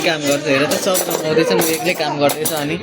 काम गर्छु हेर त सब नआउँदैछ म एक्लै काम गर्दैछ अनि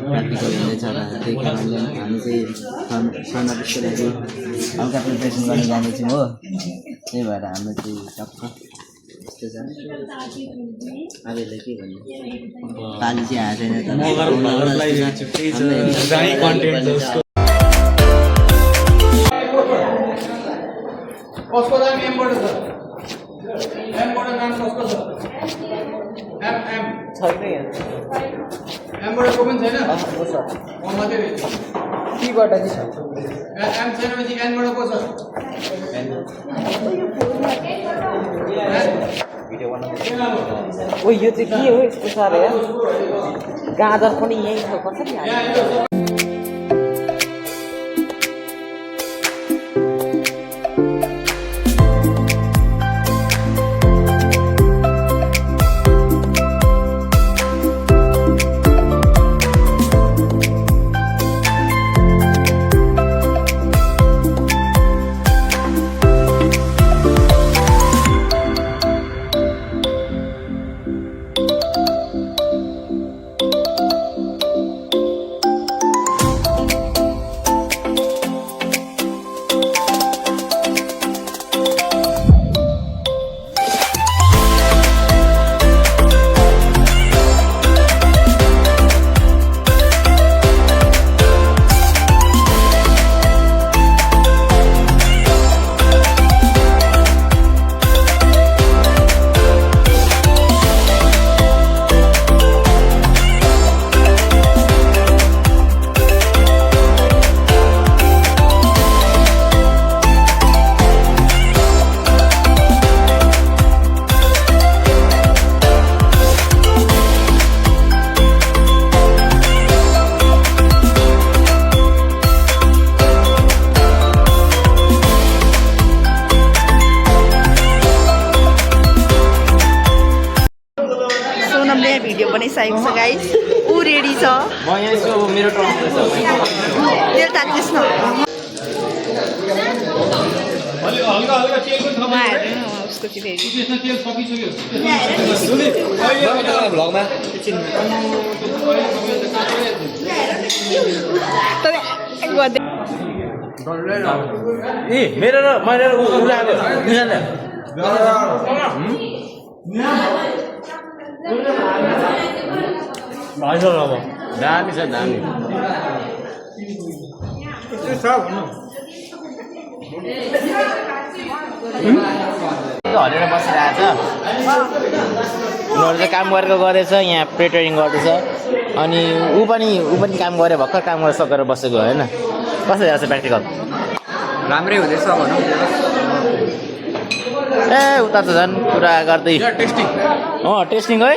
प्र्याक्टिकल हुँदैछ र त्यही कारणले हामी चाहिँ समावेशको लागि हल्का प्रिपरेसन गर्न जाँदैछौँ हो त्यही भएर हाम्रो चाहिँ टक्क यस्तो छ अबले के भन्नु पाली चाहिँ एमबाट को पनि छैन म मात्रै टीबाट चाहिँ छ एम छैन भने एनबाट को छ ओ यो चाहिँ के हो यस्तो साह्रो यार गाजर पनि यही छ कसरी भिडियो बनाइसकेको छ गाइस ऊ रेडी छ म यहाँ छु अब मेरो टर्न छ तेल तात्दिस् न हल्का हल्का तेलको थप उसको चाहिँ फेरि त्यसमा तेल सकिसक्यो भ्लगमा ए मेरो र मैले उलाएको निशानले भाइसर अब दामी छ दामी हलेर बसिरहेछ उनीहरू चाहिँ काम गरेको गरेछ यहाँ प्रिपेयरिङ गर्दैछ अनि ऊ पनि काम गरे भर्खर काम गरेर सकेर बसेको होइन कसरी आएको छ प्र्याक्टिकल राम्रै हुँदैछ भनौँ ए उता त झन् कुरा गर्दै टेस्टिङ है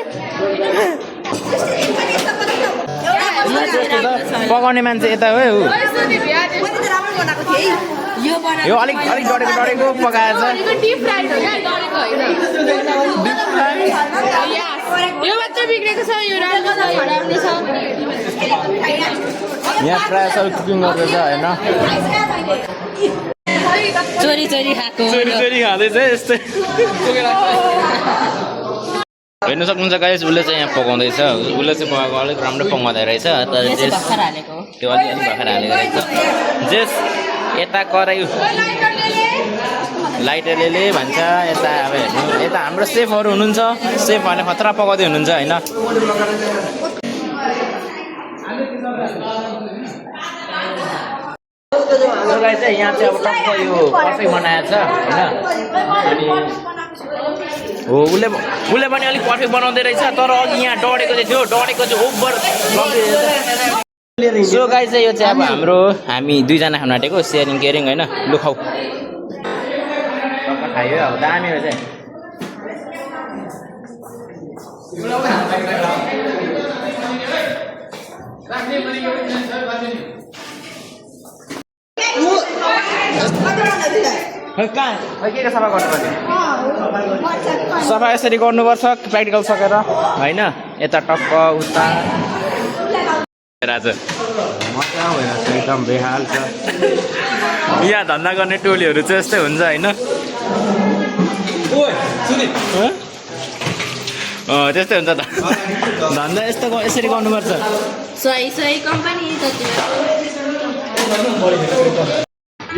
पकाउने मान्छे यता हो यो अलिक डढेको पकाएछ यहाँ प्रायः सबै कुकिङ गर्दैछ होइन चोरी खाएको चोरी खाँदैछ यस्तै हेर्नु सक्नुहुन्छ गाइस उसले चाहिँ यहाँ पकाउँदैछ उसले चाहिँ पकाएको अलिक राम्रो पकाउँदै रहेछ तर त्यो अलिअलि भर्खर हालेको रहेछ जेस यता कराई लाइटरले भन्छ यता अब हेर्नु यता हाम्रो सेफहरू हुनुहुन्छ सेफहरूले खतरा पकाउँदै हुनुहुन्छ होइन यहाँ चाहिँ अब टक्क यो कफी बनाएको छ होइन हो उसले पनि अलिक पर्फेक्ट बनाउँदै रहेछ तर अघि यहाँ डढेको चाहिँ ओभर सो गाइस चाहिँ यो चाहिँ अब हाम्रो हामी दुईजना खान आँटेको सेयरिङ केयरिङ होइन लु खाऊ खायो अब दामी हो चाहिँ के सफा गर्नुपर्ने सफा यसरी गर्नुपर्छ प्र्याक्टिकल सकेर होइन यता टक्क उता राजा मजा भइरहेको छ एकदम बेहाल छ यहाँ धन्दा गर्ने टोलीहरू चाहिँ यस्तै हुन्छ होइन त्यस्तै हुन्छ त धन्दा यस्तो यसरी गर्नुपर्छ सही कम्पनी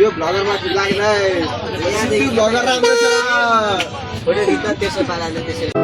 यो भ्लगरमा लाग्दैन भ्लगर राम्रो छ फोटो खिच्दा त्यसो पाराले त्यसरी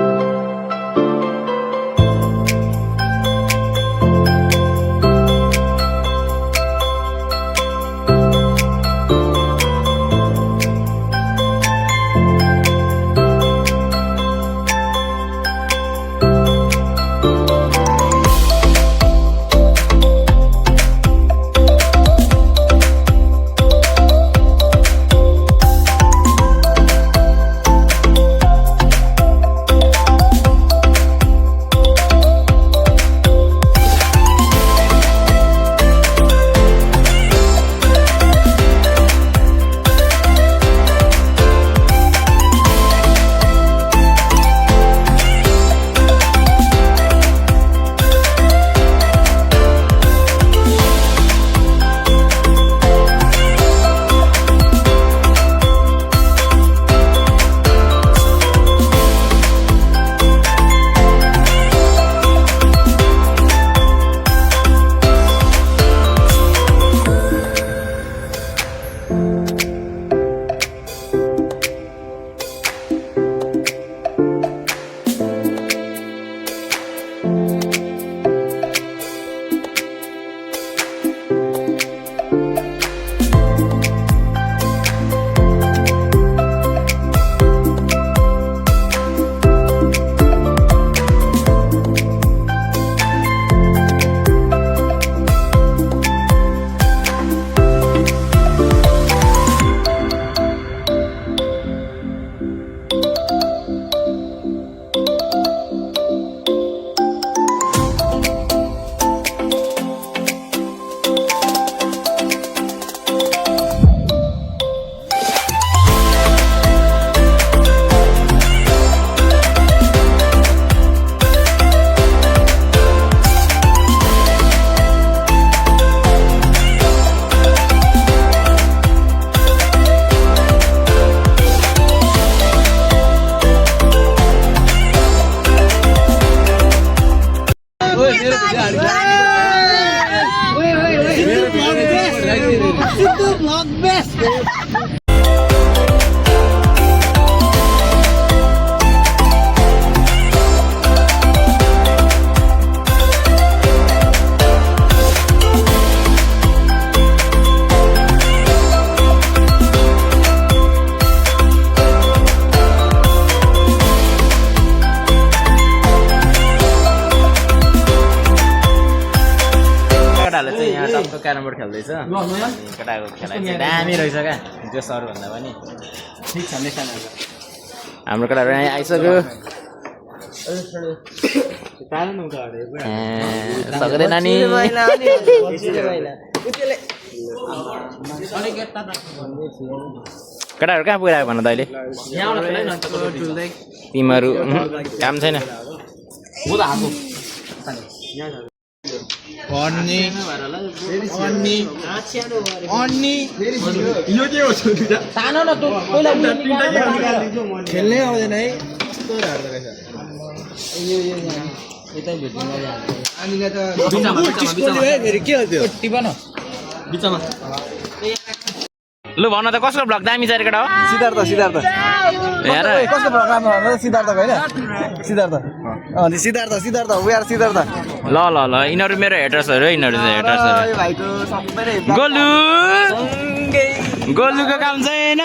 टक्क क्यारम बोर्ड खेल्दैछ केटाको खेलाइ चाहिँ दामी रहेछ क्या जोस अरूभन्दा पनि ठिक छ निशान हाम्रो केटाहरू यहाँ आइसक्यो सक्दै नानी केटाहरू कहाँ पुगिरहेको भन त अहिले तिमीहरू काम छैन खेल्नै आउँदैन है कस्तो हार्दो रहेछ यतै भेट्नु हामीलाई त फेरि के हो त्यो टिपन बिचमा लु भन त कसको भ्लग दामी छ रे केटा हो सिद्धार्थ हेर कसको भ्लग राम्रो हो सिद्धार्थ होइन सिद्धार्थ वी आर सिद्धार्थ ल ल ल यिनीहरू मेरो हेटर्सहरू यिनीहरू चाहिँ हेटर्सहरू भाइको सबै गोलु गोलुको काम छैन